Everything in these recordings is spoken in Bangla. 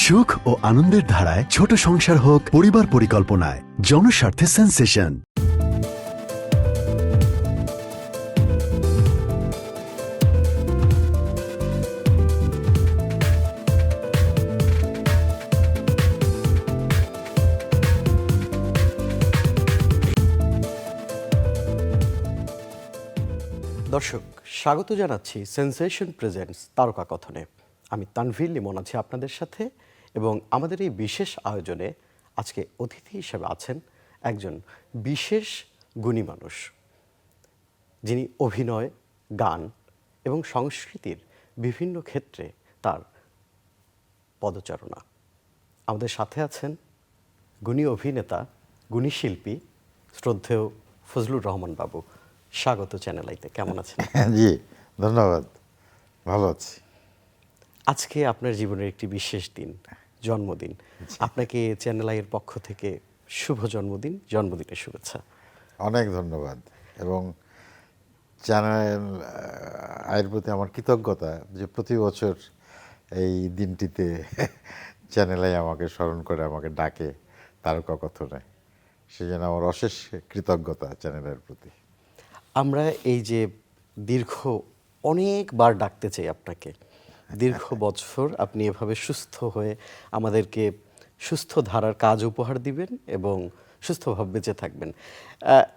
সুখ ও আনন্দের ধারায় ছোট সংসার হোক পরিবার পরিকল্পনায় জনস্বার্থে সেন্সেশন। দর্শক, স্বাগত জানাচ্ছি সেন্সেশন প্রেজেন্টস তারকা কথনে। আমি তানভীর লিমন আছি আপনাদের সাথে, এবং আমাদের এই বিশেষ আয়োজনে আজকে অতিথি হিসেবে আছেন একজন বিশেষ গুণী মানুষ, যিনি অভিনয়, গান এবং সংস্কৃতির বিভিন্ন ক্ষেত্রে তার পদচারণা। আমাদের সাথে আছেন গুণী অভিনেতা, গুণী শিল্পী, শ্রদ্ধেয় ফজলুর রহমান বাবু। স্বাগত চ্যানেল আইতে। কেমন আছেন? জি, ধন্যবাদ, ভালো আছি। আজকে আপনার জীবনের একটি বিশেষ দিন, জন্মদিন। আপনাকে চ্যানেল আইয়ের পক্ষ থেকে শুভ জন্মদিন, জন্মদিনের শুভেচ্ছা। অনেক ধন্যবাদ, এবং চ্যানেল আয়ের প্রতি আমার কৃতজ্ঞতা যে প্রতি বছর এই দিনটিতে চ্যানেল আই আমাকে স্মরণ করে, আমাকে ডাকে তারকা কথনে। সেই জন্য আমার অশেষ কৃতজ্ঞতা চ্যানেলের প্রতি। আমরা এই যে দীর্ঘ অনেকবার ডাকতে চাই আপনাকে, দীর্ঘ বছর আপনি এভাবে সুস্থ হয়ে আমাদেরকে সুস্থ ধারার কাজ উপহার দিবেন এবং সুস্থভাবে বেঁচে থাকবেন।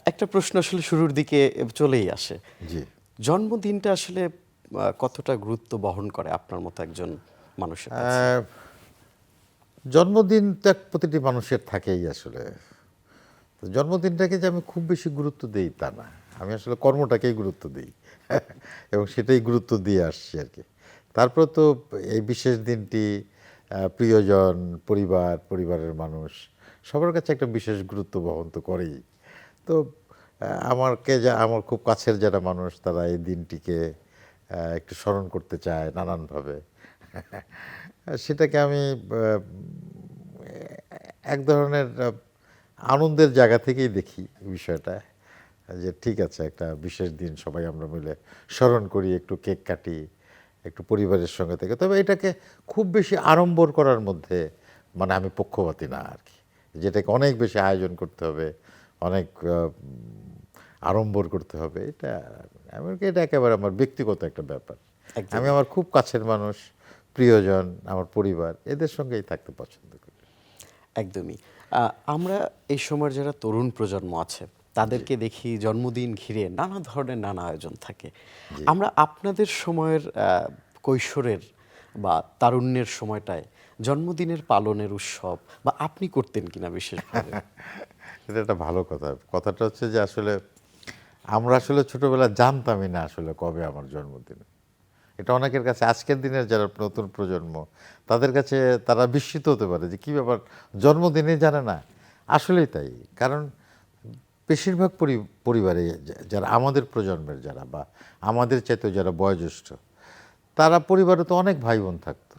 একটা প্রশ্ন আসলে শুরুর দিকে চলেই আসে। জি, জন্মদিনটা আসলে কতটা গুরুত্ব বহন করে আপনার মতো একজন মানুষের কাছে? জন্মদিন তো প্রতিটি মানুষের থাকেই আসলে। তো জন্মদিনটাকে যে আমি খুব বেশি গুরুত্ব দিই তা না, আমি আসলে কর্মটাকেই গুরুত্ব দিই এবং সেটাই গুরুত্ব দিয়ে আসছি আর কি। তারপর তো এই বিশেষ দিনটি প্রিয়জন, পরিবারের মানুষ সবার কাছে একটা বিশেষ গুরুত্ব বহন তো করেই। তো আমার খুব কাছের যারা মানুষ, তারা এই দিনটিকে একটু স্মরণ করতে চায় নানানভাবে। সেটাকে আমি এক ধরনের আনন্দের জায়গা থেকেই দেখি বিষয়টা, যে ঠিক আছে, একটা বিশেষ দিন সবাই আমরা মিলে স্মরণ করি, একটু কেক কাটি, একটু পরিবারের সঙ্গে থেকে। তবে এটাকে খুব বেশি আড়ম্বর করার মধ্যে মানে আমি পক্ষপাতী না আর কি, যেটাকে অনেক বেশি আয়োজন করতে হবে, অনেক আড়ম্বর করতে হবে, এটা একেবারে আমার ব্যক্তিগত একটা ব্যাপার। আমি আমার খুব কাছের মানুষ, প্রিয়জন, আমার পরিবার, এদের সঙ্গেই থাকতে পছন্দ করি। একদমই। আমরা এই সময়ের যারা তরুণ প্রজন্ম আছে তাদেরকে দেখি জন্মদিন ঘিরে নানা ধরনের নানা আয়োজন থাকে। আমরা আপনাদের সময়ের কৈশোরের বা তারুণ্যের সময়টায় জন্মদিনের পালনের উৎসব বা আপনি করতেন কিনা বিশেষভাবে? এটা একটা ভালো কথাটা হচ্ছে যে আসলে আমরা আসলে ছোটবেলা জানতামই না আসলে কবে আমার জন্মদিন। এটা অনেকের কাছে, আজকের দিনের যারা নতুন প্রজন্ম, তাদের কাছে তারা বিস্মিত হতে পারে যে কী ব্যাপার, জন্মদিনে জানে না। আসলেই তাই, কারণ বেশিরভাগ পরিবারে যারা আমাদের প্রজন্মের, যারা বা আমাদের চাইতেও যারা বয়োজ্যেষ্ঠ, তারা পরিবারে তো অনেক ভাই বোন থাকতো,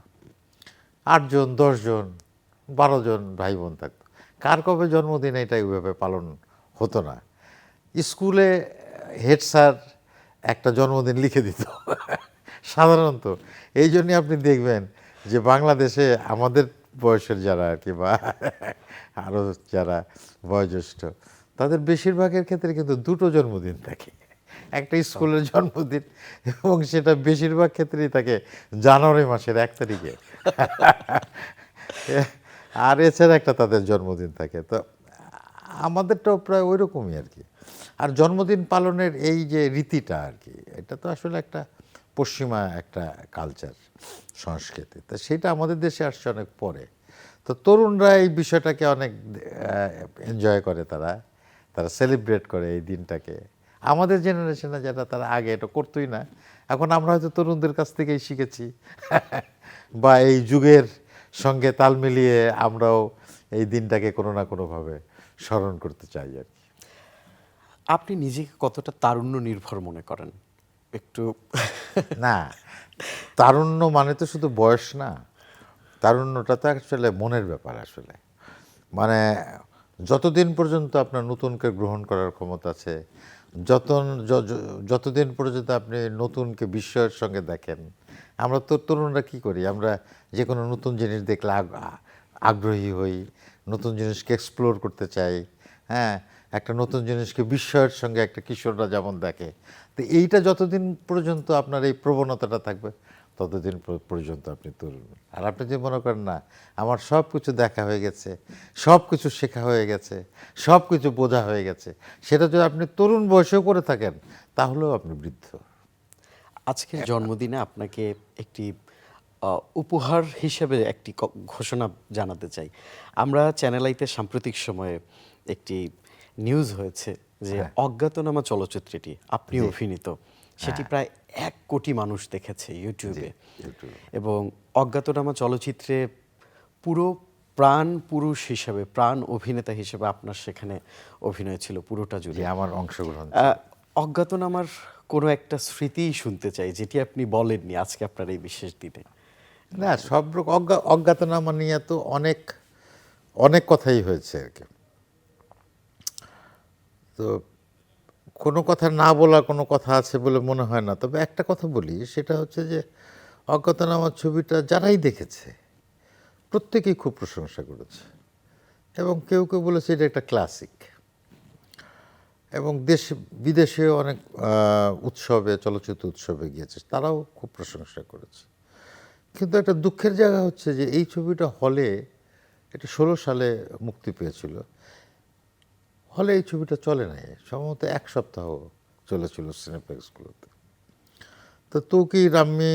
8 জন, 10 জন, 12 জন ভাই বোন থাকতো। কার কবে জন্মদিন এটা ওইভাবে পালন হতো না। স্কুলে হেড স্যার একটা জন্মদিন লিখে দিত সাধারণত। এই জন্যই আপনি দেখবেন যে বাংলাদেশে আমাদের বয়সের যারা আর কি, বা আরও যারা বয়োজ্যেষ্ঠ, তাদের বেশিরভাগের ক্ষেত্রে কিন্তু 2টো জন্মদিন থাকে। একটা স্কুলের জন্মদিন, এবং সেটা বেশিরভাগ ক্ষেত্রেই থাকে জানুয়ারি মাসের 1 তারিখে আর এছাড়া একটা তাদের জন্মদিন থাকে। তো আমাদেরটাও প্রায় ওই রকমই আর কি। আর জন্মদিন পালনের এই যে রীতিটা আর কি, এটা তো আসলে একটা পশ্চিমা একটা কালচার, সংস্কৃতি। তা সেটা আমাদের দেশে আসছে অনেক পরে। তো তরুণরা এই বিষয়টাকে অনেক এনজয় করে, তারা সেলিব্রেট করে এই দিনটাকে। আমাদের জেনারেশনে যারা, তারা আগে এটা করতোই না। এখন আমরা হয়তো তরুণদের কাছ থেকেই শিখেছি বা এই যুগের সঙ্গে তাল মিলিয়ে আমরাও এই দিনটাকে কোনো না কোনোভাবে স্মরণ করতে চাই আর কি। আপনি নিজেকে কতটা তারুণ্য নির্ভর মনে করেন একটু? না, তারুণ্য মানে তো শুধু বয়স না, তারুণ্যটা তো আসলে মনের ব্যাপার আসলে। মানে যতদিন পর্যন্ত আপনার নতুনকে গ্রহণ করার ক্ষমতা আছে, যতদিন পর্যন্ত আপনি নতুনকে বিস্ময়ের সঙ্গে দেখেন, আমরা তো তরুণরা কি করি, আমরা যে কোনো নতুন জিনিস দেখলে আগ্রহী হই, নতুন জিনিসকে এক্সপ্লোর করতে চাই। হ্যাঁ, একটা নতুন জিনিসকে বিস্ময়ের সঙ্গে একটা কিশোররা যেমন দেখে, তো এইটা যতদিন পর্যন্ত আপনার এই প্রবণতাটা থাকবে ততদিন পর্যন্ত আপনি তরুণ। আর আপনি যে মনে করেন না আমার সব কিছু দেখা হয়ে গেছে, সব কিছু শেখা হয়ে গেছে, সব কিছু বোঝা হয়ে গেছে, সেটা যদি আপনি তরুণ বয়সেও করে থাকেন তাহলেও আপনি বৃদ্ধ। আজকের জন্মদিনে আপনাকে একটি উপহার হিসেবে একটি ঘোষণা জানাতে চাই। আমরা চ্যানেল আইতে সাম্প্রতিক সময়ে একটি নিউজ হয়েছে যে অজ্ঞাতনামা চলচ্চিত্রটি আপনি অভিনীত, সেটি প্রায় 1 কোটি মানুষ দেখেছে ইউটিউবে। এবং অজ্ঞাতনামা চলচ্চিত্রে পুরো প্রাণ পুরুষ হিসেবে, প্রাণ অভিনেতা হিসেবে আপনার সেখানে অভিনয় ছিল পুরোটা জুড়ে। যে আমার অংশগ্রহণ অজ্ঞাতনামার কোনো একটা স্মৃতিই শুনতে চাই যেটি আপনি বলেননি আজকে আপনার এই বিশেষ দিনে। না, সব রকম অজ্ঞাতনামা নিয়ে তো অনেক অনেক কথাই হয়েছে আর কি। তো কোনো কথা না বলা কোনো কথা আছে বলে মনে হয় না, তবে একটা কথা বলি, সেটা হচ্ছে যে অজ্ঞাতনামা ছবিটা যারাই দেখেছে প্রত্যেকেই খুব প্রশংসা করেছে, এবং কেউ কেউ বলেছে এটা একটা ক্লাসিক। এবং দেশ বিদেশে অনেক উৎসবে, চলচ্চিত্র উৎসবে গিয়েছে, তারাও খুব প্রশংসা করেছে। কিন্তু একটা দুঃখের জায়গা হচ্ছে যে এই ছবিটা হলে, এটা 16 সালে মুক্তি পেয়েছিল, হলে এই ছবিটা চলে নাই, সম্ভবত 1 সপ্তাহ চলেছিল সিনেপ্লেক্সগুলোতে। তো তৌকির, আমি,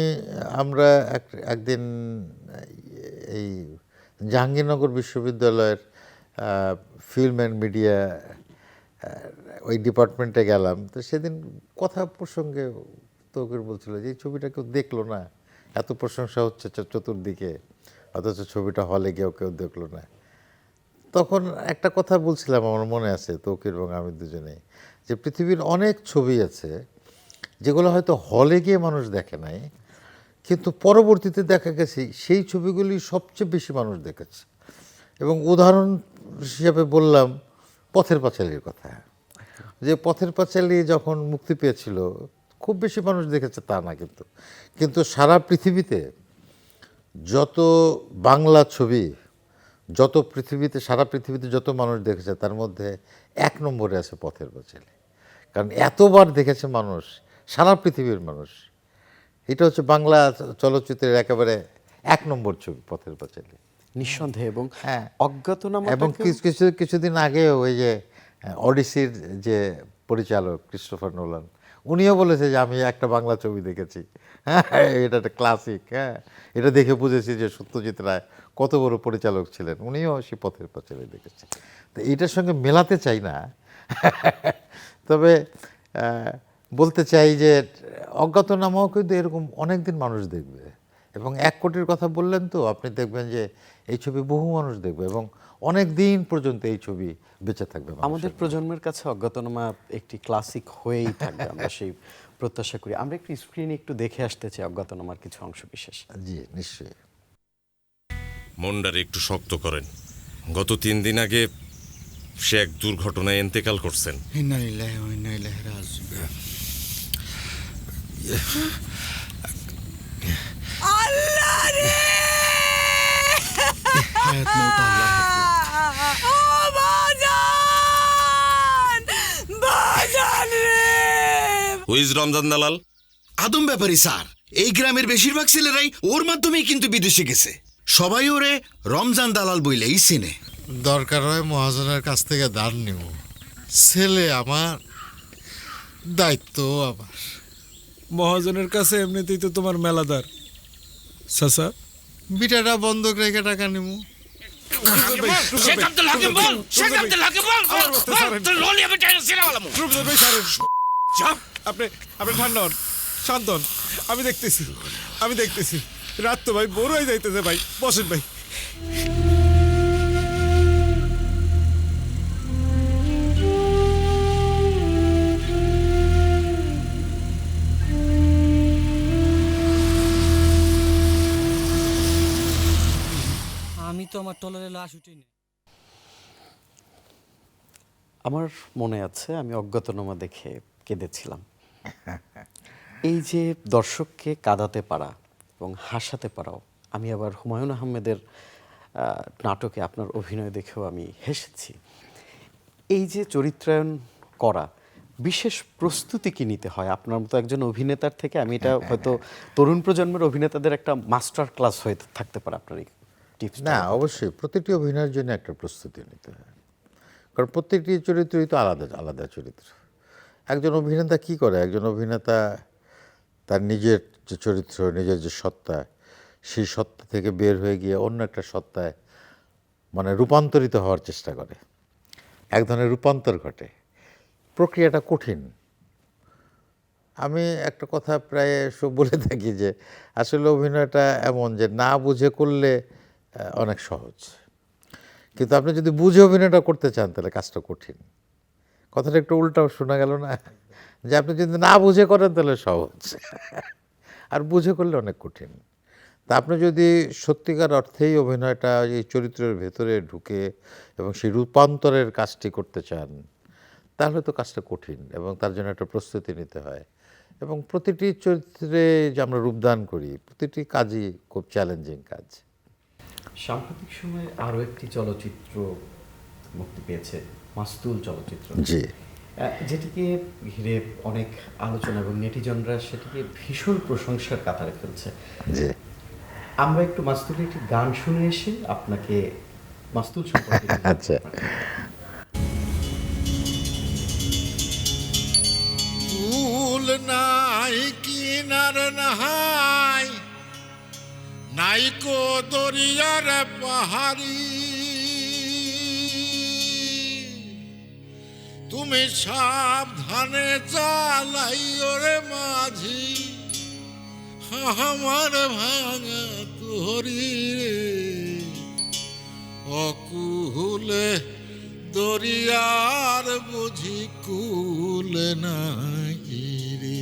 আমরা একদিন এই জাহাঙ্গীরনগর বিশ্ববিদ্যালয়ের ফিল্ম অ্যান্ড মিডিয়া ওই ডিপার্টমেন্টে গেলাম। তো সেদিন কথা প্রসঙ্গে তৌকির বলছিল যে এই ছবিটা কেউ দেখলো না, এত প্রশংসা হচ্ছে চতুর্দিকে, অথচ ছবিটা হলে কেউ দেখলো না। তখন একটা কথা বলছিলাম, আমার মনে আছে, তৌকির এবং আমি দুজনেই, যে পৃথিবীর অনেক ছবি আছে যেগুলো হয়তো হলে গিয়ে মানুষ দেখে নাই, কিন্তু পরবর্তীতে দেখা গেছে সেই ছবিগুলি সবচেয়ে বেশি মানুষ দেখেছে। এবং উদাহরণ হিসাবে বললাম পথের পাঁচালীর কথা, যে পথের পাঁচালী যখন মুক্তি পেয়েছিল খুব বেশি মানুষ দেখেছে তা না, কিন্তু সারা পৃথিবীতে যত বাংলা ছবি, যত পৃথিবীতে, সারা পৃথিবীতে যত মানুষ দেখেছে তার মধ্যে 1 নম্বরে আছে পথের পাঁচালী। কারণ এতবার দেখেছে মানুষ, সারা পৃথিবীর মানুষ। এটা হচ্ছে বাংলা চলচ্চিত্রের একেবারে 1 নম্বর ছবি পথের পাঁচালী, নিঃসন্দেহে। এবং হ্যাঁ, অজ্ঞাতনামা এবং কিছুদিন আগে ওই যে অডিসির যে পরিচালক ক্রিস্টোফার নোলান, উনিও বলেছে যে আমি একটা বাংলা ছবি দেখেছি, হ্যাঁ, এটা একটা ক্লাসিক, হ্যাঁ, এটা দেখে বুঝেছি যে সত্যজিৎ রায় কত বড় পরিচালক ছিলেন, উনিও সেই পথের পাঁচালী দেখেছে। তো এইটার সঙ্গে মেলাতে চাই না, তবে বলতে চাই যে অজ্ঞাতনামাও কিন্তু এরকম অনেক দিন মানুষ দেখবে। এবং 1 কোটির কথা বললেন, তো আপনি দেখবেন যে এই ছবি বহু মানুষ দেখবে এবং অনেক দিন পর্যন্ত এই ছবি বেঁচে থাকবে। আমাদের প্রজন্মের কাছে অজ্ঞাতনামা একটি ক্লাসিক হয়েই থাকবে, আমরা সেই প্রত্যাশা করি। আমরা একটু স্ক্রিনে একটু দেখে আসতে চাই অজ্ঞাতনামার কিছু অংশ বিশেষ। জি, নিশ্চয়ই। মনটারে একটু শক্ত করেন। গত 3 দিন আগে সে এক দুর্ঘটনায় ইন্তেকাল করছেন। ইন্না লিল্লাহি ওয়া ইন্না ইলাইহি রাজিউন। আল্লাহ রে! হায়াত মওত আল্লাহর হাতে। ও বাজান! বাজান রে! হুইজ রমজান দালাল? আদম ব্যাপারী স্যার, এই গ্রামের বেশিরভাগ ছেলেরাই ওর মাধ্যমেই কিন্তু বিদেশে গেছে। সবাই ওরে রমজান দালাল বইলেই চিনে। দরকার হয় মহাজনের কাছ থেকে দান নিব। ছেলে আমার, দায়িত্ব আমার। মহাজনের কাছে এমনিতেই তো তোমার মেলাদার চাচা। বিটাটা বন্ধক রেখে টাকা নিব। শেখ আব্দুল হাকিম বল! শেখ আব্দুল হাকিম বল! তোর লোলিয়া বেটা সিরাওয়ালামু। আপনি আপনি ঠান্ডা হন, শান্ত হন। আমি দেখতেছি। রাত তো ভাই বড় হয়ে যাইতেছে ভাই। বসেন ভাই। আমি তো আমার টলারে লাশ উঠিনি। আমার মনে আছে আমি অজ্ঞাতনামা দেখে কেঁদেছিলাম। এই যে দর্শককে কাঁদাতে পারা এবং হাসাতে পারাও। আমি আবার হুমায়ুন আহমেদের নাটকে আপনার অভিনয় দেখেও আমি হেসেছি। এই যে চরিত্রায়ন করা, বিশেষ প্রস্তুতি কি নিতে হয় আপনার মতো একজন অভিনেতার থেকে? আমি এটা হয়তো তরুণ প্রজন্মের অভিনেতাদের একটা মাস্টার ক্লাস হয়ে থাকতে পারে আপনার এই টিপস। না, অবশ্যই প্রতিটি অভিনয়ের জন্য একটা প্রস্তুতি নিতে হয়, কারণ প্রত্যেকটি চরিত্রই তো আলাদা আলাদা চরিত্র। একজন অভিনেতা কি করে, একজন অভিনেতা তার নিজের যে চরিত্র, নিজের যে সত্তা, সেই সত্তা থেকে বের হয়ে গিয়ে অন্য একটা সত্তায় মানে রূপান্তরিত হওয়ার চেষ্টা করে, এক ধরনের রূপান্তর ঘটে। প্রক্রিয়াটা কঠিন। আমি একটা কথা প্রায় সব বলে থাকি যে আসলে অভিনয়টা এমন যে না বুঝে করলে অনেক সহজ, কিন্তু আপনি যদি বুঝে অভিনয়টা করতে চান তাহলে কাজটা কঠিন। কথাটা একটু উল্টাও শোনা গেল না, যে আপনি যদি না বুঝে করেন তাহলে সহজ, আর বুঝে করলে অনেক কঠিন। তা আপনি যদি সত্যিকার অর্থেই অভিনয়টা এই চরিত্রের ভেতরে ঢুকে এবং সেই রূপান্তরের কাজটি করতে চান, তাহলে তো কাজটা কঠিন এবং তার জন্য একটা প্রস্তুতি নিতে হয়। এবং প্রতিটি চরিত্রে যে আমরা রূপদান করি, প্রতিটি কাজই খুব চ্যালেঞ্জিং কাজ। সাম্প্রতিক সময়ে আরও একটি চলচ্চিত্র মুক্তি পেয়েছে, মাস্তুল চলচ্চিত্র, জি, যেটিকে ঘিরে অনেক আলোচনা এবং নেটিজনরা সেটিকে ভীষণ প্রশংসার কাতারে ফেলছে। জি। আমরা একটু মাস্তুলের একটি গান শুনে এসে আপনাকে মাস্তুল সম্পর্কে আচ্ছা। ফুল নাই কিনার নাহাই, নাইকো দরিয়ার পাহাড়ি, তুমি সাবধানে চালাইও রে মাঝি, আমার ভাঙা তোরি রে, অকুলে দরিয়ার বুঝি কুল নাই রে।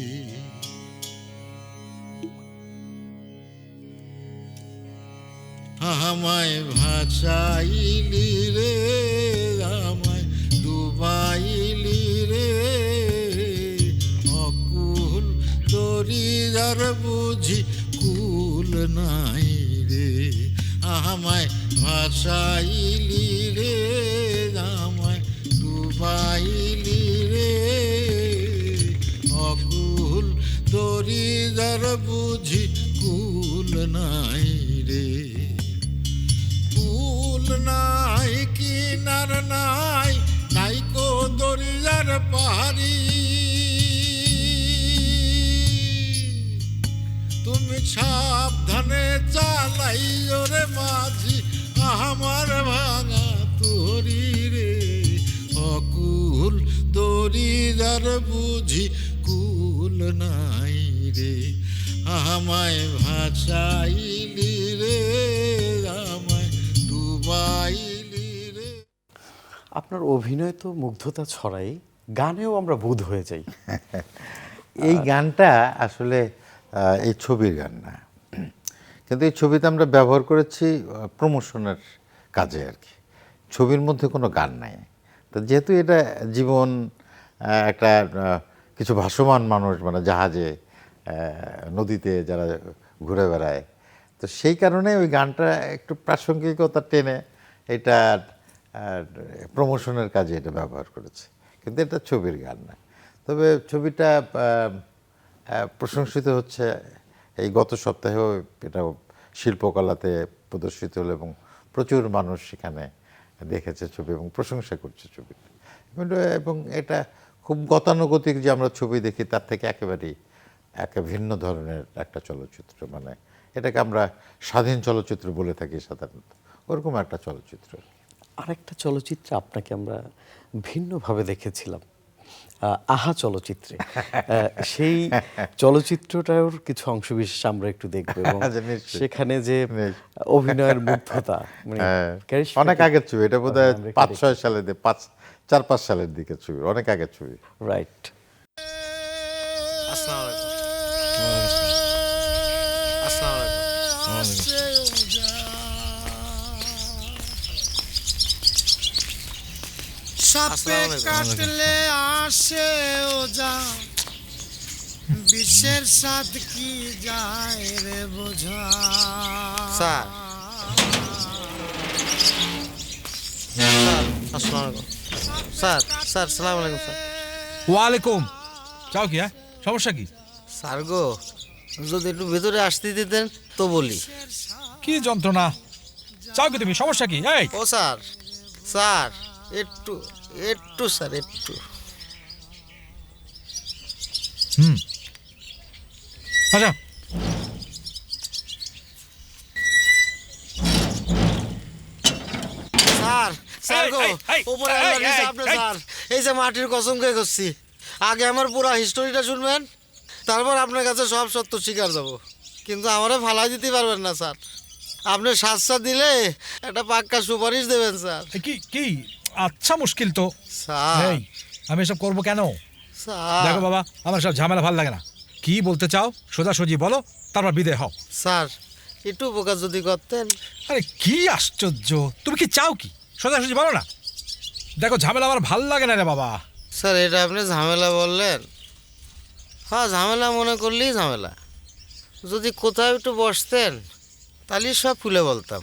আমায় ভাসাইলি রে, আমায় ডুবাইলি রে, অকুল দরিয়ার বুঝি কুল নাই রে, আমায় ভাসাইলি রে, আমায় ডুবাইলি রে, অকুল দরিয়ার বুঝি কুল নাই রে। কুল নাই কিনার নাই, নাইকো দরিয়ার পাহাড়ি, তুমি সাবধানে চালাইও রে মাঝি, আমার ভাঙা তোরি রে, অকুল দরিয়ার বুঝি কুল নাই রে, আমায় ভাসাইলি রে, আমায় ডুবাইলি রে। আপনার অভিনয় তো মুগ্ধতা ছড়াই, গানেও আমরা বুঁদ হয়ে যাই। এই গানটা আসলে এই ছবির গান না, কিন্তু এই ছবিতে আমরা ব্যবহার করেছি প্রমোশনের কাজে আর কি। ছবির মধ্যে কোনো গান নাই। তো যেহেতু এটা জীবন, একটা কিছু ভাসমান মানুষ মানে জাহাজে, নদীতে যারা ঘুরে বেড়ায়, তো সেই কারণে ওই গানটা একটু প্রাসঙ্গিকতা টেনে এটা প্রমোশনের কাজে এটা ব্যবহার করেছে, কিন্তু এটা ছবির গান না। তবে ছবিটা প্রশংসিত হচ্ছে। এই গত সপ্তাহেও এটা শিল্পকলাতে প্রদর্শিত হলো এবং প্রচুর মানুষ সেখানে দেখেছে ছবি এবং প্রশংসা করছে ছবি। এবং এটা খুব গতানুগতিক যে আমরা ছবি দেখি তার থেকে একেবারেই ভিন্ন ধরনের একটা চলচ্চিত্র, মানে এটাকে আমরা স্বাধীন চলচ্চিত্র বলে থাকি সাধারণত, ওরকম একটা চলচ্চিত্র। আরেকটা চলচ্চিত্রে আপনাকে আমরা ভিন্নভাবে দেখেছিলাম, আহা চলচ্চিত্রে। সেই চলচ্চিত্রটার কিছু অংশ বিশেষ আমরা একটু দেখবো এবং সেখানে যে অভিনয়ের মুগ্ধতা, মানে অনেক আগের ছবি, এটা বোধহয় 5-6 সালের, 4-5 সালের দিকে ছবি, অনেক আগের ছবি। রাইট। সাপে কাটলে আসে ওজা, বিষ কিসের সাথ কি যায় রে বোঝা। স্যার আসসালামু আলাইকুম স্যার। স্যার সালাম আলাইকুম স্যার। ওয়ালাইকুম। চাও কি? হ্যাঁ, সমস্যা কি? স্যার গো, যদি একটু ভেতরে আসতে দিতেন তো বলি। কি যন্ত্রণা? চাও কি তুমি? সমস্যা কি? এই ও স্যার, স্যার একটু একটু স্যার একটু। আচ্ছা, স্যার স্যার গো, এই, এই, উপরে এই, আল্লাহ এই, নিচে আপনি এই। স্যার। এই যে মাটির কসম খেয়ে করছি, আগে আমার পুরো হিস্টোরিটা শুনবেন, তারপর আপনার কাছে সব সত্য স্বীকার যাব। কিন্তু আমারে ফালাই দিতে পারবেন না স্যার। আপনি শাস্তা দিলে একটা পাক্কা সুপারিশ দেবেন স্যার। এই কি কি? আচ্ছা, মুশকিল তো। স্যার এই, আমি এসব করবো কেন? স্যার দেখো বাবা, আমার সব ঝামেলা ভাল লাগে না। কি বলতে চাও সোজাসুজি বলো, তারপর বিদে হও। স্যার একটু উপকার যদি করতেন। আরে কি আশ্চর্য! তুমি কি চাও কি? সোজাসুজি বলো না। দেখো, ঝামেলা আমার ভাল লাগে না রে বাবা। স্যার এটা আপনি ঝামেলা বললেন? হ্যাঁ, ঝামেলা মনে করলেই ঝামেলা। যদি কোথাও একটু বসতেন তাহলে সব খুলে বলতাম।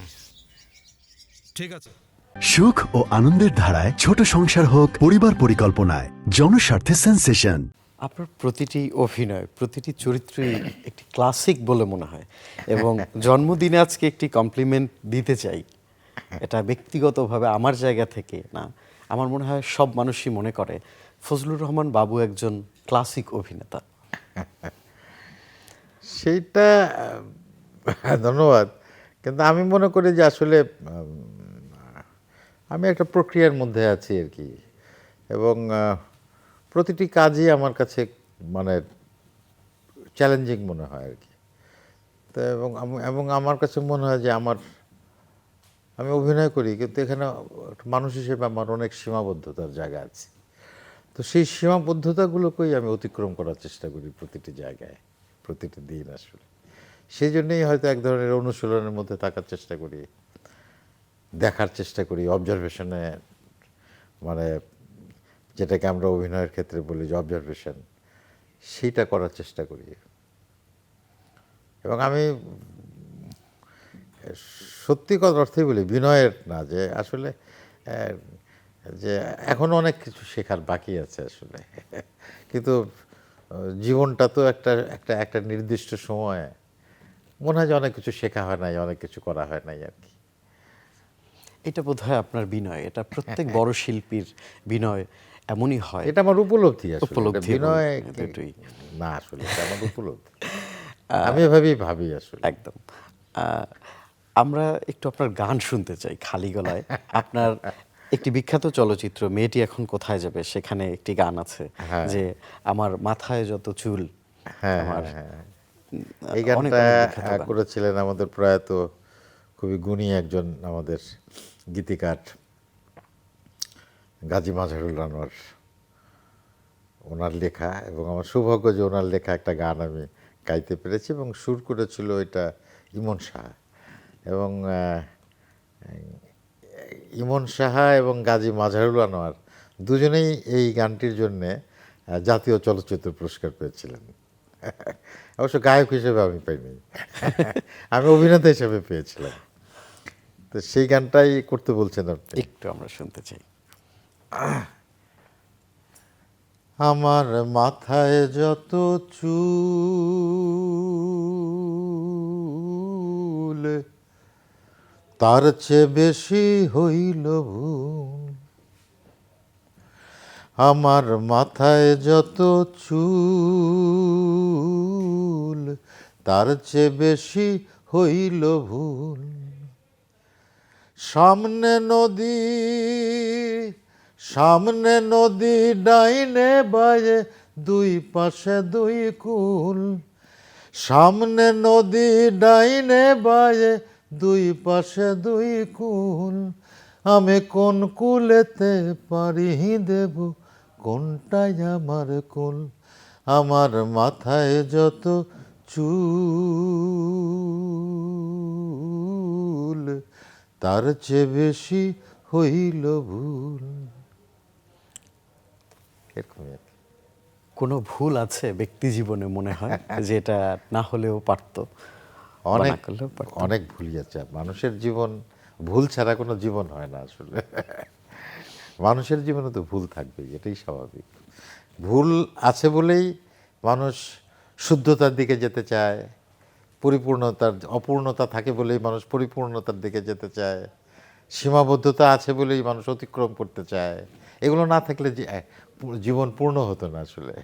ঠিক আছে। সুখ ও আনন্দের ধারায় ছোট সংসার হোক পরিবার পরিকল্পনায় জনস্বার্থে সেন্সেশন। আপনার প্রতিটি অভিনয়, প্রতিটি চরিত্রই একটি ক্লাসিক বলে মনে হয়, এবং জন্মদিনে আজকে একটি কমপ্লিমেন্ট দিতে চাই। এটা ব্যক্তিগতভাবে আমার জায়গা থেকে না, আমার মনে হয় সব মানুষই মনে করে ফজলুর রহমান বাবু একজন ক্লাসিক অভিনেতা। সেইটা ধন্যবাদ, কিন্তু আমি মনে করি যে আসলে আমি একটা প্রক্রিয়ার মধ্যে আছি আর কি, এবং প্রতিটি কাজই আমার কাছে মানে চ্যালেঞ্জিং মনে হয় আর কি। তো এবং আমার কাছে মনে হয় যে আমি অভিনয় করি, কিন্তু এখানে একটা মানুষ হিসেবে আমার অনেক সীমাবদ্ধতার জায়গা আছে। তো সেই সীমাবদ্ধতাগুলোকেই আমি অতিক্রম করার চেষ্টা করি প্রতিটি জায়গায়, প্রতিটি দিন আসলে। সেই জন্যই হয়তো এক ধরনের অনুশীলনের মধ্যে থাকার চেষ্টা করি, দেখার চেষ্টা করি, অবজারভেশনে, মানে যেটাকে আমরা অভিনয়ের ক্ষেত্রে বলি যে অবজারভেশন, সেইটা করার চেষ্টা করি। এবং আমি সত্যি কথা অর্থেই বলি, বিনয়ের না, যে আসলে যে এখনো অনেক কিছু শেখার বাকি আছে আসলে। কিন্তু জীবনটা তো একটা একটা একটা নির্দিষ্ট সময়ে মনে হয় যে অনেক কিছু শেখা হয় নাই, অনেক কিছু করা হয় নাই আর কি। এটা বোধহয় আপনার বিনয়, এটা প্রত্যেক বড় শিল্পীর বিনয় এমনই হয়। এটা আমার উপলব্ধি আসলে, এটা উপলব্ধি এবং বিনয় দুটোই। না, আসলে এটা আমার উপলব্ধি। আমি এভাবেই ভাবি আসলে। একদম। আমরা একটু আপনার গান শুনতে চাই খালি গলায়। আপনার একটি বিখ্যাত চলচ্চিত্র মেয়েটি এখন কোথায় যাবে, সেখানে একটি গান আছে যে আমার মাথায় যত চুল। হ্যাঁ, আমার হ্যাঁ, এই অনেক গানটা বিখ্যাত গান। করেছিলেন আমাদের প্রয়াত খুবই গুণী একজন আমাদের গীতিকার গাজী মাজহারুল আনোয়ার, ওনার লেখা, এবং আমার সৌভাগ্য যে ওনার লেখা একটা গান আমি গাইতে পেরেছি, এবং সুর করেছিল এটা ইমন সাহা। এবং ইমন সাহা এবং গাজী মাজহারুল আনোয়ার দুজনেই এই গানটির জন্যে জাতীয় চলচ্চিত্র পুরস্কার পেয়েছিলেন। অবশ্য গায়ক হিসেবে আমি পাইনি, আমি অভিনেতা হিসেবে পেয়েছিলাম। তো সেই গানটাই করতে বলছেন আপনি। একটু আমরা শুনতে চাই। আমার মাথায় যত চুল, তার চেয়ে বেশি হইল ভুল। আমার মাথায় যত চুল, তার চেয়ে বেশি হইল ভুল। সামনে নদী ডাইনে বায়ে দুই পাশে দুই কুল। সামনে নদী ডাইনে বায়ে দুই পাশে দুই কুল। আমি কোন কুলেতে পারি দেব, কোনটাই আমার কুল। আমার মাথায় যত চুল, তার চেয়ে বেশি হইল ভুল। এরকমই আর কি। কোনো ভুল আছে ব্যক্তি জীবনে মনে হয় যে এটা না হলেও পারতো, বা অনেক না করলেও পারতো? অনেক ভুলই আছে। মানুষের জীবন, ভুল ছাড়া কোনো জীবন হয় না আসলে। মানুষের জীবনে তো ভুল থাকবেই, এটাই স্বাভাবিক। ভুল আছে বলেই মানুষ শুদ্ধতার দিকে যেতে চায়, পরিপূর্ণতার অপূর্ণতা থাকে বলেই মানুষ পরিপূর্ণতার দিকে যেতে চায়, সীমাবদ্ধতা আছে বলেই মানুষ অতিক্রম করতে চায়। এগুলো না থাকলে জীবন পূর্ণ হতো না আসলে।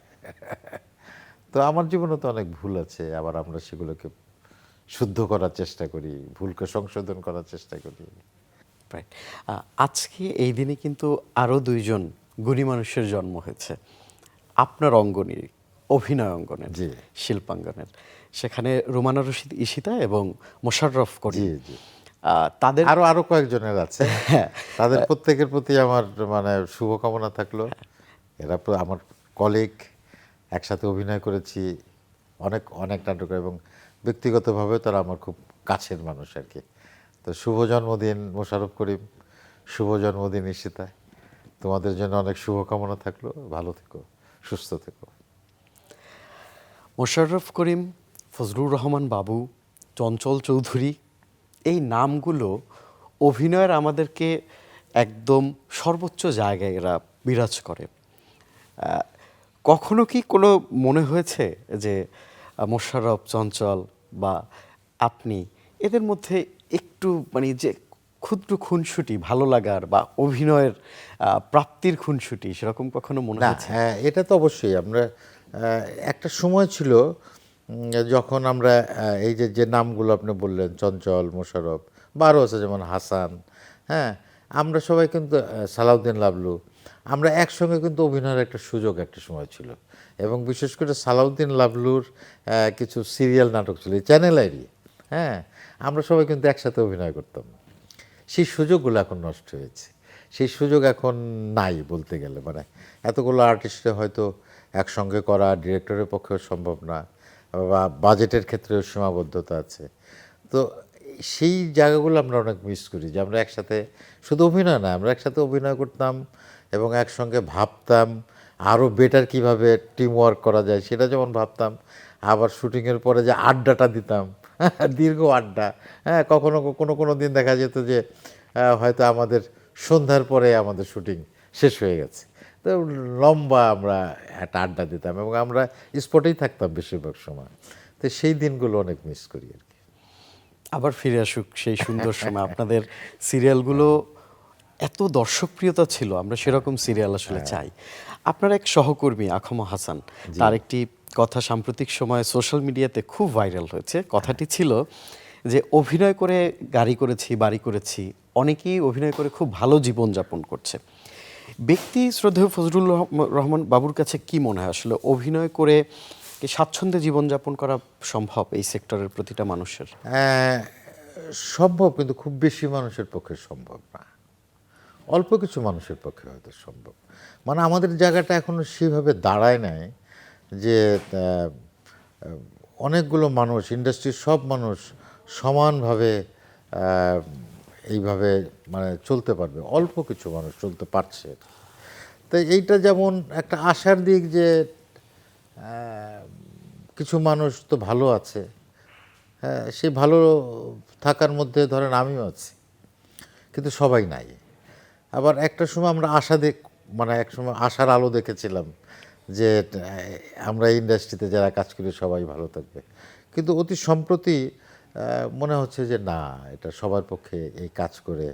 তো আমার জীবনে তো অনেক ভুল আছে, আবার আমরা সেগুলোকে শুদ্ধ করার চেষ্টা করি, ভুলকে সংশোধন করার চেষ্টা করি। রাইট। আজকে এই দিনে কিন্তু আরও দুইজন গুণী মানুষের জন্ম হয়েছে আপনার অঙ্গনের, অভিনয় অঙ্গনের, জি। শিল্পাঙ্গনের। সেখানে রুমানা রশিদ ঈশিতা এবং মোশাররফ করিম। জি, জি। তাদের আরো কয়েকজনের আছে, তাদের প্রত্যেকের প্রতি আমার মানে শুভকামনা থাকলো। এরা আমার কলিগ, একসাথে অভিনয় করেছি অনেক অনেক নাটকে, এবং ব্যক্তিগতভাবে তারা আমার খুব কাছের মানুষ আর কি। তো শুভ জন্মদিন মোশাররফ করিম, শুভ জন্মদিন ঈশিতা। তোমাদের জন্য অনেক শুভকামনা থাকলো। ভালো থেকো, সুস্থ থেকো। মোশাররফ করিম, ফজলুর রহমান বাবু, চঞ্চল চৌধুরী, এই নামগুলো অভিনয়ের আমাদেরকে একদম সর্বোচ্চ জায়গায় এরা বিরাজ করে। কখনো কি কোনো মনে হয়েছে যে মোশাররফ, চঞ্চল বা আপনি, এদের মধ্যে একটু মানে যে ক্ষুদ্র খুনসুটি ভালো লাগার বা অভিনয়ের প্রাপ্তির খুনসুটি, সেরকম কখনো মনে না, হয়েছে? হ্যাঁ, এটা তো অবশ্যই। আমরা একটা সময় ছিল যখন আমরা এই যে নামগুলো আপনি বললেন, চঞ্চল, মোশাররফ, বা আরও আছে যেমন হাসান, হ্যাঁ, আমরা সবাই কিন্তু সালাউদ্দিন লাবলু, আমরা একসঙ্গে কিন্তু অভিনয়ের একটা সুযোগ একটা সময় ছিল। এবং বিশেষ করে সালাউদ্দিন লাবলুর কিছু সিরিয়াল নাটক ছিল চ্যানেল আইডি, হ্যাঁ, আমরা সবাই কিন্তু একসাথে অভিনয় করতাম। সেই সুযোগগুলো এখন নষ্ট হয়েছে, সেই সুযোগ এখন নাই বলতে গেলে। মানে এতগুলো আর্টিস্টে হয়তো একসঙ্গে করা ডিরেক্টরের পক্ষেও সম্ভব না, বা বাজেটের ক্ষেত্রেও সীমাবদ্ধতা আছে। তো সেই জায়গাগুলো আমরা অনেক মিস করি, যে আমরা একসাথে শুধু অভিনয় না, আমরা একসাথে অভিনয় করতাম এবং একসঙ্গে ভাবতাম আরও বেটার কীভাবে টিম ওয়ার্ক করা যায় সেটা যেমন ভাবতাম। আবার শুটিংয়ের পরে যে আড্ডাটা দিতাম, দীর্ঘ আড্ডা, হ্যাঁ, কোনো দিন দেখা যেত যে হয়তো আমাদের সন্ধ্যার পরে আমাদের শুটিং শেষ হয়ে গেছে, তো লম্বা আমরা একটা আড্ডা দিতাম এবং আমরা স্পটেই থাকতাম বেশিরভাগ সময়। তো সেই দিনগুলো অনেক মিস করি আর কি। আবার ফিরে আসুক সেই সুন্দর সময়। আপনাদের সিরিয়ালগুলো এত দর্শকপ্রিয়তা ছিল, আমরা সেরকম সিরিয়াল আসলে চাই। আপনার এক সহকর্মী আখম হাসান, তার একটি কথা সাম্প্রতিক সময়ে সোশ্যাল মিডিয়াতে খুব ভাইরাল হয়েছে। কথাটি ছিল যে অভিনয় করে গাড়ি করেছি, বাড়ি করেছি, অনেকেই অভিনয় করে খুব ভালো জীবনযাপন করছে। ব্যক্তি শ্রদ্ধেয় ফজলুর রহমান বাবুর কাছে কি মনে হয়, আসলে অভিনয় করে কি স্বাচ্ছন্দ্যে জীবনযাপন করা সম্ভব এই সেক্টরের প্রতিটা মানুষের? সম্ভব, কিন্তু খুব বেশি মানুষের পক্ষে সম্ভব না, অল্প কিছু মানুষের পক্ষে হয়তো সম্ভব। মানে আমাদের জায়গাটা এখনো সেভাবে দাঁড়ায় নাই যে অনেকগুলো মানুষ, ইন্ডাস্ট্রির সব মানুষ সমানভাবে এইভাবে মানে চলতে পারবে। অল্প কিছু মানুষ চলতে পারছে। তাই এইটা যেমন একটা আশার দিক যে কিছু মানুষ তো ভালো আছে, হ্যাঁ, সেই ভালো থাকার মধ্যে ধরেন আমিও আছি, কিন্তু সবাই নাই। আবার একটা সময় আমরা মানে এক সময় আশার আলো দেখেছিলাম যে আমরা এই ইন্ডাস্ট্রিতে যারা কাজ করি সবাই ভালো থাকবে, কিন্তু অতি সম্প্রতি মনে হচ্ছে যে না, এটা সবার পক্ষে এই কাজ করে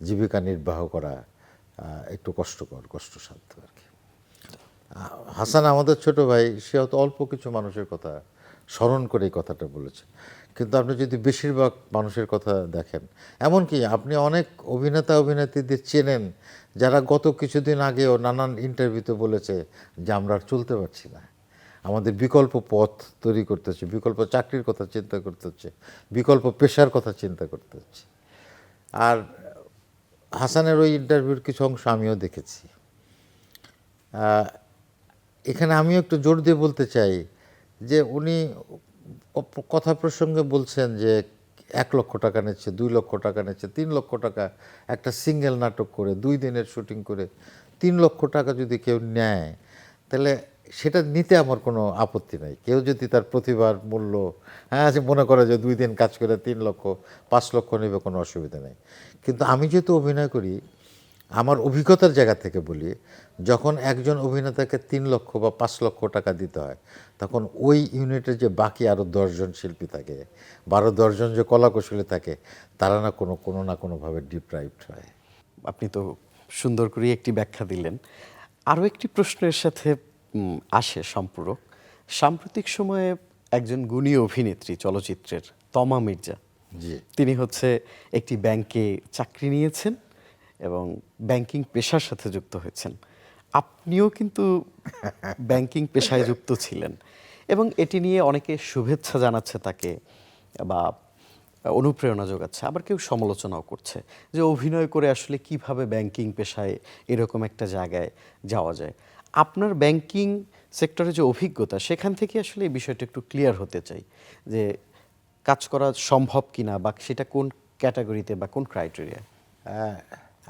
জীবিকা নির্বাহ করা একটু কষ্টকর, কষ্টসাধ্য আর কি। হাসান আমাদের ছোট ভাই, সে হয়তো অল্প কিছু মানুষের কথা স্মরণ করে এই কথাটা বলেছে, কিন্তু আপনি যদি বেশিরভাগ মানুষের কথা দেখেন, এমনকি আপনি অনেক অভিনেতা অভিনেত্রীদের চেনেন যারা গত কিছুদিন আগেও নানান ইন্টারভিউতে বলেছে যে আমরা আর চলতে পারছি না, আমাদের বিকল্প পথ তৈরি করতে হচ্ছে, বিকল্প চাকরির কথা চিন্তা করতে হচ্ছে, বিকল্প পেশার কথা চিন্তা করতে হচ্ছে। আর হাসানের ওই ইন্টারভিউর কিছু অংশ আমিও দেখেছি। এখানে আমিও একটু জোর দিয়ে বলতে চাই যে উনি কথা প্রসঙ্গে বলছেন যে 1 লক্ষ টাকা নিচ্ছে, 2 লক্ষ টাকা নিচ্ছে, 3 লক্ষ টাকা একটা সিঙ্গেল নাটক করে 2 দিনের শুটিং করে 3 লক্ষ টাকা যদি কেউ নেয়, তাহলে সেটা নিতে আমার কোনো আপত্তি নাই। কেউ যদি তার প্রতিভার মূল্য, হ্যাঁ, যে মনে করে যে 2 দিন কাজ করে 3 লক্ষ 5 লক্ষ নেবে, কোনো অসুবিধা নেই। কিন্তু আমি যেহেতু অভিনয় করি, আমার অভিজ্ঞতার জায়গা থেকে বলি, যখন একজন অভিনেতাকে 3 লক্ষ বা 5 লক্ষ টাকা দিতে হয়, তখন ওই ইউনিটের যে বাকি আরও 10 জন শিল্পী থাকে, 12-10 জন যে কলাকুশলী থাকে, তারা না কোনো না কোনোভাবে ডিপ্রাইভড হয়। আপনি তো সুন্দর করে একটি ব্যাখ্যা দিলেন। আরও একটি প্রশ্নের সাথে আসে সম্পূরক। সাম্প্রতিক সময়ে একজন গুণী অভিনেত্রী চলচ্চিত্রের তমা মির্জা, জি, তিনি হচ্ছে একটি ব্যাংকে চাকরি নিয়েছেন এবং ব্যাংকিং পেশার সাথে যুক্ত হয়েছেন। আপনিও কিন্তু ব্যাংকিং পেশায় যুক্ত ছিলেন এবং এটি নিয়ে অনেকে শুভেচ্ছা জানাচ্ছে তাকে বা অনুপ্রেরণা যোগাচ্ছে, আবার কেউ সমালোচনাও করছে যে অভিনয় করে আসলে কিভাবে ব্যাংকিং পেশায় এরকম একটা জায়গায় যাওয়া যায়। আপনার ব্যাংকিং সেক্টরে যে অভিজ্ঞতা, সেখান থেকে আসলে এই বিষয়টা একটু ক্লিয়ার হতে চাই যে কাজ করা সম্ভব কিনা বা সেটা কোন ক্যাটাগরিতে বা কোন ক্রাইটেরিয়া।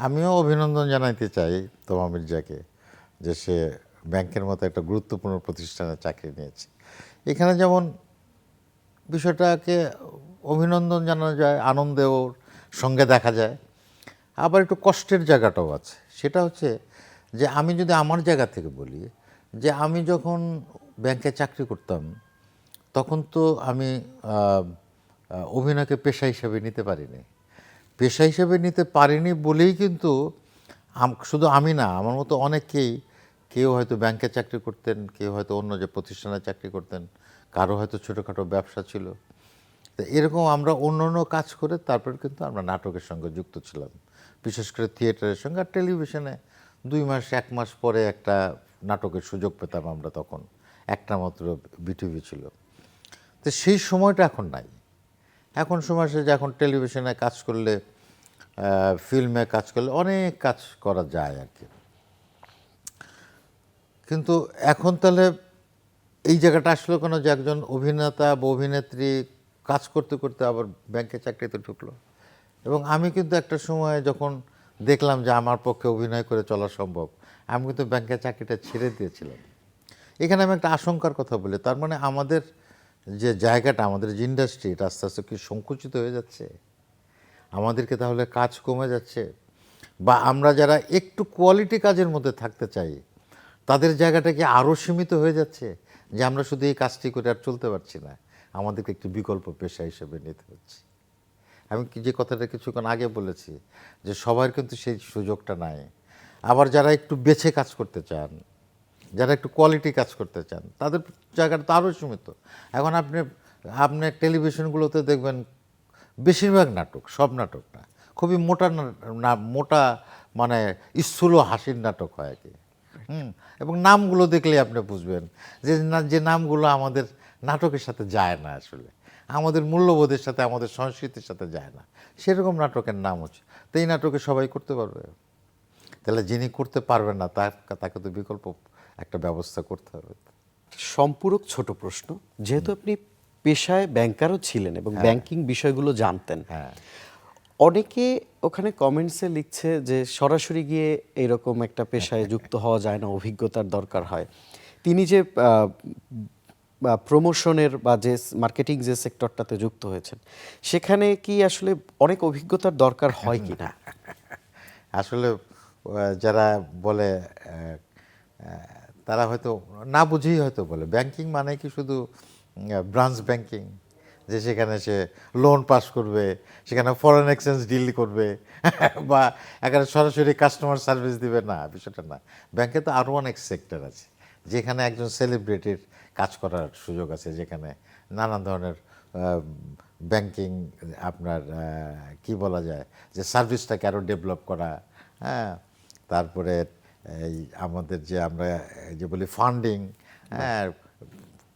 আমিও অভিনন্দন জানাইতে চাই তমা মির্জাকে যে সে ব্যাংকের মতো একটা গুরুত্বপূর্ণ প্রতিষ্ঠানে চাকরি নিয়েছে। এখানে যেমন বিষয়টাকে অভিনন্দন জানানো যায়, আনন্দেও সঙ্গে দেখা যায়, আবার একটু কষ্টের জায়গাটাও আছে। সেটা হচ্ছে যে আমি যদি আমার জায়গা থেকে বলি, যে আমি যখন ব্যাংকে চাকরি করতাম, তখন তো আমি অভিনয়কে পেশা হিসেবে নিতে পারিনি। পেশা হিসেবে নিতে পারিনি বলেই কিন্তু শুধু আমি না, আমার মতো অনেকেই, কেউ হয়তো ব্যাংকে চাকরি করতেন, কেউ হয়তো অন্য যে প্রতিষ্ঠানে চাকরি করতেন, কারো হয়তো ছোটোখাটো ব্যবসা ছিল। তো এরকম আমরা অন্য অন্য কাজ করে তারপর কিন্তু আমরা নাটকের সঙ্গে যুক্ত ছিলাম, বিশেষ করে থিয়েটারের সঙ্গে। আর টেলিভিশনে 2 মাস 1 মাস পরে একটা নাটকের সুযোগ পেতাম আমরা, তখন একটা মাত্র বিটিভি ছিল। তো সেই সময়টা এখন নাই। এখন সময় সে যে এখন টেলিভিশনে কাজ করলে, ফিল্মে কাজ করলে অনেক কাজ করা যায় আর কি। কিন্তু এখন তাহলে এই জায়গাটা আসলো কেন যে একজন অভিনেতা বা অভিনেত্রী কাজ করতে করতে আবার ব্যাংকে চাকরিতে ঢুকলো। এবং আমি কিন্তু একটা সময় যখন দেখলাম যে আমার পক্ষে অভিনয় করে চলা সম্ভব, আমি কিন্তু ব্যাংকের চাকরিটা ছেড়ে দিয়েছিলাম। এখানে আমি একটা আশঙ্কার কথা বলি, তার মানে আমাদের যে জায়গাটা, আমাদের যে ইন্ডাস্ট্রি, এটা আস্তে আস্তে কি সংকুচিত হয়ে যাচ্ছে? আমাদেরকে তাহলে কাজ কমে যাচ্ছে? বা আমরা যারা একটু কোয়ালিটি কাজের মধ্যে থাকতে চাই, তাদের জায়গাটা কি আরও সীমিত হয়ে যাচ্ছে, যে আমরা শুধু এই কাজটি করে আর চলতে পারছি না, আমাদেরকে একটি বিকল্প পেশা হিসেবে নিতে হচ্ছে? আমি যে কথাটা কিছুক্ষণ আগে বলেছি, যে সবার কিন্তু সেই সুযোগটা নাই। আবার যারা একটু বেছে কাজ করতে চান, যারা একটু কোয়ালিটি কাজ করতে চান, তাদের জায়গাটা তো আরও সীমিত। এখন আপনি টেলিভিশনগুলোতে দেখবেন বেশিরভাগ নাটক, সব নাটক না, খুবই মোটা মানে স্থূল হাসির নাটক হয় আর কি। এবং নামগুলো দেখলে আপনি বুঝবেন যে নামগুলো আমাদের নাটকের সাথে যায় না, আসলে আমাদের মূল্যবোধের সাথে, আমাদের সংস্কৃতির সাথে যায় না, সেরকম নাটকের নাম হচ্ছে। তো এই নাটকে সবাই করতে পারবে? তাহলে যিনি করতে পারবেন না, তাকে তো বিকল্প একটা ব্যবস্থা করতে হবে। সম্পূরক ছোট প্রশ্ন, যেহেতু আপনি পেশায় ব্যাংকারও ছিলেন এবং ব্যাংকিং বিষয়গুলো জানতেন, অনেকে ওখানে কমেন্টসে লিখছে যে সরাসরি গিয়ে এরকম একটা পেশায় যুক্ত হওয়া যায় না, অভিজ্ঞতার দরকার হয়। তিনি যে প্রমোশনের বা যে মার্কেটিং যে সেক্টরটাতে যুক্ত হয়েছেন, সেখানে কি আসলে অনেক অভিজ্ঞতার দরকার হয় কি না? আসলে যারা বলে, তারা হয়তো না বুঝেই হয়তো বলে ব্যাংকিং মানে কি শুধু ব্রাঞ্চ ব্যাংকিং, যে সেখানে সে লোন পাস করবে, সেখানে ফরেন এক্সচেঞ্জ ডিল করবে বা এখানে সরাসরি কাস্টমার সার্ভিস দিবে, না, বিষয়টা না। ব্যাংকে তো আরও অনেক সেক্টর আছে যেখানে একজন সেলিব্রিটির কাজ করার সুযোগ আছে, যেখানে নানান ধরনের ব্যাংকিং আপনার কি বলা যায়, যে সার্ভিসটাকে আরও ডেভেলপ করা, হ্যাঁ, তারপরে এই আমাদের যে আমরা যে বলি ফান্ডিং, হ্যাঁ,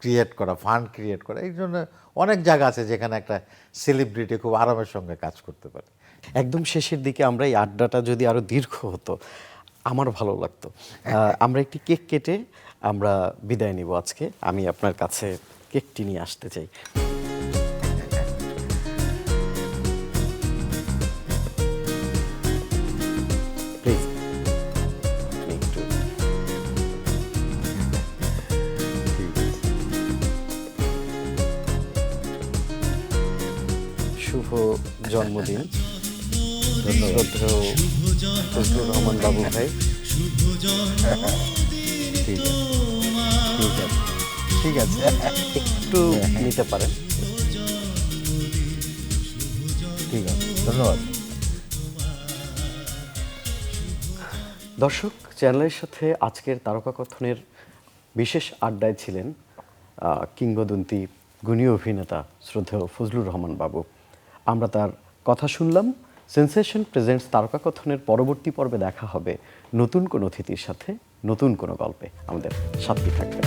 ক্রিয়েট করা, ফান্ড ক্রিয়েট করা, এই জন্য অনেক জায়গা আছে যেখানে একটা সেলিব্রিটি খুব আরামের সঙ্গে কাজ করতে পারে। একদম শেষের দিকে আমরা এই আড্ডাটা যদি আরও দীর্ঘ হতো আমার ভালো লাগতো। আমরা একটি কেক কেটে আমরা বিদায় নিব আজকে। আমি আপনার কাছে কেকটি নিয়ে আসতে চাই। প্লিজ একটু জন্মদিন শ্রদ্ধেয় ফজলুর রহমান বাবু ভাই। ঠিক আছে ঠিক আছে একটু নিতে পারেন। ঠিক আছে, ধন্যবাদ। দর্শক, চ্যানেলের সাথে আজকের তারকা কথনের বিশেষ আড্ডায় ছিলেন কিংবদন্তি গুণী অভিনেতা শ্রদ্ধেয় ফজলুর রহমান বাবু। আমরা তার কথা শুনলাম। সেন্সেশন প্রেজেন্টস তারকা কথনের পরবর্তী পর্বে দেখা হবে নতুন কোনো অতিথির সাথে, নতুন কোনো গল্পে। আমাদের সাথে থাকবেন।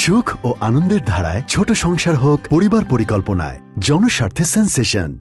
সুখ ও আনন্দের ধারায় ছোট সংসার হোক পরিবার পরিকল্পনায়, জনস্বার্থে সেন্সেশন।